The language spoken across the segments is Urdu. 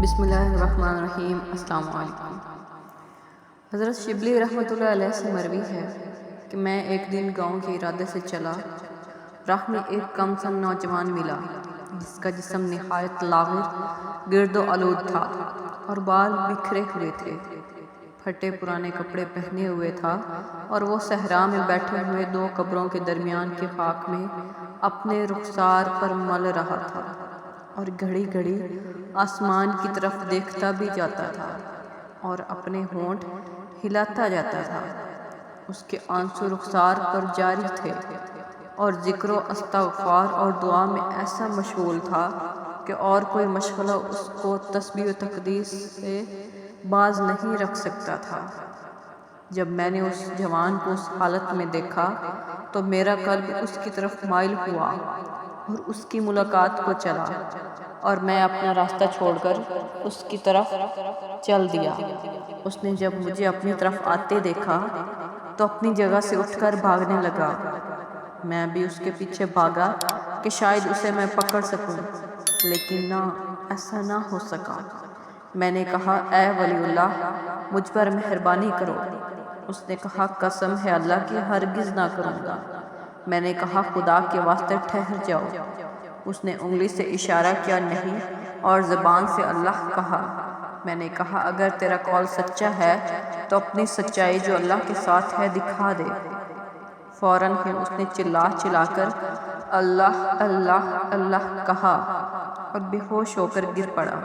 بسم اللہ الرحمن الرحیم۔ السلام علیکم۔ حضرت شبلی رحمۃ اللہ علیہ سے مروی ہے کہ میں ایک دن گاؤں کے ارادے سے چلا، راہ میں ایک کم سن نوجوان ملا جس کا جسم نہایت لاغر، گرد و آلود تھا اور بال بکھرے ہوئے تھے، پھٹے پرانے کپڑے پہنے ہوئے تھا اور وہ صحرا میں بیٹھے ہوئے دو قبروں کے درمیان کی خاک میں اپنے رخسار پر مل رہا تھا اور گھڑی گھڑی آسمان کی طرف دیکھتا بھی جاتا تھا اور اپنے ہونٹ ہلاتا جاتا تھا۔ اس کے آنسو رخسار پر جاری تھے اور ذکر و استغفار اور دعا میں ایسا مشغول تھا کہ اور کوئی مشغلہ اس کو تسبیح و تقدیس سے باز نہیں رکھ سکتا تھا۔ جب میں نے اس جوان کو اس حالت میں دیکھا تو میرا قلب اس کی طرف مائل ہوا اور اس کی ملاقات کو چلا، اور میں اپنا راستہ چھوڑ کر اس کی طرف چل دیا۔ اس نے جب مجھے اپنی طرف آتے دیکھا تو اپنی جگہ سے اٹھ کر بھاگنے لگا۔ میں بھی اس کے پیچھے بھاگا کہ شاید اسے میں پکڑ سکوں، لیکن نہ، ایسا نہ ہو سکا۔ میں نے کہا، اے ولی اللہ، مجھ پر مہربانی کرو۔ اس نے کہا، قسم ہے اللہ کی، ہرگز نہ کروں گا۔ میں نے کہا، خدا کے واسطے ٹھہر جاؤ۔ اس نے انگلی سے اشارہ کیا نہیں اور زبان سے اللہ کہا۔ میں نے کہا، اگر تیرا قول سچا ہے تو اپنی سچائی جو اللہ کے ساتھ ہے دکھا دے۔ فوراً ہی اس نے چلا چلا کر اللہ اللہ اللہ کہا اور بے ہوش ہو کر گر پڑا۔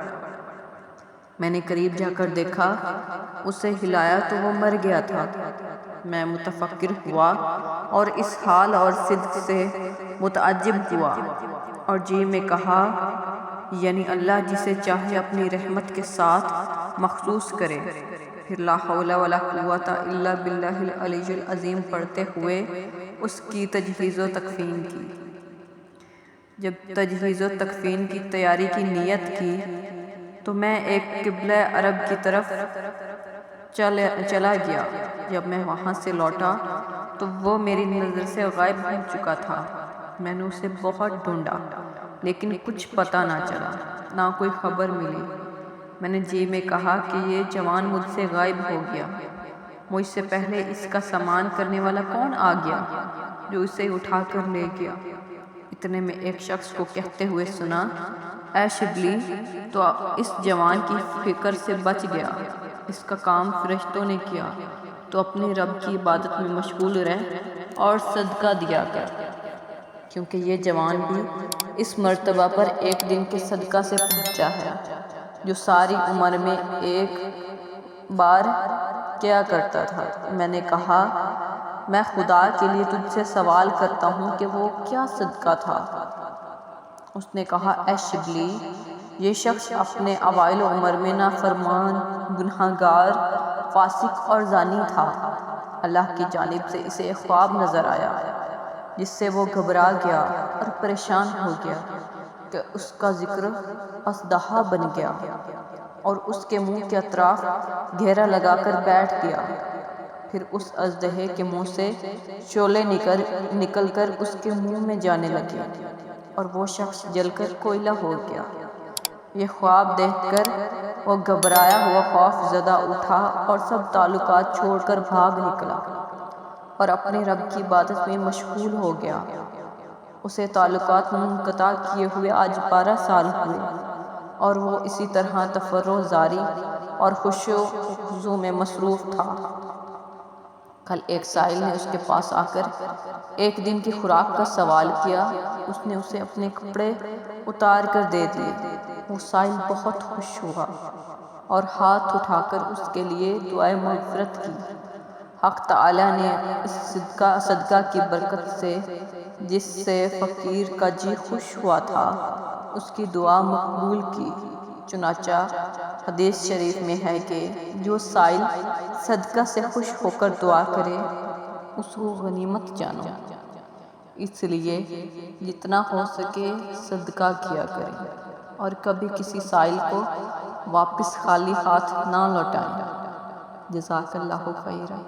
میں نے قریب جا کر دیکھا، اسے ہلایا تو وہ مر گیا تھا۔ میں متفکر ہوا اور اس حال اور صدق سے متعجب ہوا اور جی میں کہا، یعنی اللہ جسے چاہے اپنی رحمت کے ساتھ مخصوص کرے۔ پھر لا حول ولا قوۃ الا باللہ العلی العظیم پڑھتے ہوئے اس کی تجہیز و تکفین کی۔ جب تجہیز و تکفین کی تیاری کی نیت کی تو میں ایک قبلہ عرب کی طرف چلا گیا۔ جب میں وہاں سے لوٹا تو وہ میری نظر سے غائب ہو چکا تھا۔ میں نے اسے بہت ڈھونڈا لیکن کچھ پتہ نہ چلا، نہ کوئی خبر ملی۔ میں نے جی میں کہا کہ یہ جوان مجھ سے غائب ہو گیا، مجھ سے پہلے اس کا سامان کرنے والا کون آ گیا جو اسے اٹھا کر لے گیا؟ اتنے میں ایک شخص کو کہتے ہوئے سنا، اے شبلی، تو اس جوان کی فکر سے بچ گیا، اس کا کام فرشتوں نے کیا، تو اپنے رب کی عبادت میں مشغول رہ اور صدقہ دیا کر، کیونکہ یہ جوان بھی اس مرتبہ پر ایک دن کے صدقہ سے پہنچا ہے جو ساری عمر میں ایک بار کیا کرتا تھا۔ میں نے کہا، میں خدا کے لیے تجھ سے سوال کرتا ہوں کہ وہ کیا صدقہ تھا؟ اس نے کہا، اے شبلی، یہ شخص اپنے اوائل عمر میں نافرمان، گنہگار، فاسق اور زانی تھا۔ اللہ کی جانب سے اسے ایک خواب نظر آیا جس سے وہ گھبرا گیا اور پریشان ہو گیا کہ اس کا ذکر اژدہا بن گیا اور اس کے منہ کے اطراف گھیرا لگا کر بیٹھ گیا۔ پھر اس اژدہے کے منہ سے شعلے نکل کر اس کے منہ میں جانے لگے اور وہ شخص جل کر کوئلہ ہو گیا۔ یہ خواب دیکھ کر وہ گھبرایا ہوا خوف زدہ اٹھا اور سب تعلقات چھوڑ کر بھاگ نکلا اور اپنے رب کی عبادت میں مشغول ہو گیا۔ اسے تعلقات منقطع کیے ہوئے آج 12 سال ہوئے اور وہ اسی طرح تفرغ جاری اور خشوع و خضوع میں مصروف تھا۔ کل ایک سائل نے اس کے پاس آ کر ایک دن کی خوراک کا سوال کیا۔ اس نے اسے اپنے کپڑے اتار کر دے دیے۔ وہ سائل بہت خوش ہوا اور ہاتھ اٹھا کر اس کے لیے دعائے مغفرت کی۔ حق تعالیٰ نے اس صدقہ کی برکت سے جس سے فقیر کا جی خوش ہوا تھا اس کی دعا مقبول کی۔ چنانچہ حدیث شریف میں ہے کہ جو سائل صدقہ سے خوش ہو کر دعا کرے اس کو غنیمت جانو۔ اس لیے جتنا ہو سکے صدقہ کیا کریں اور کبھی کسی سائل کو واپس خالی ہاتھ نہ لوٹائیں۔ جزاک اللہ خیرا۔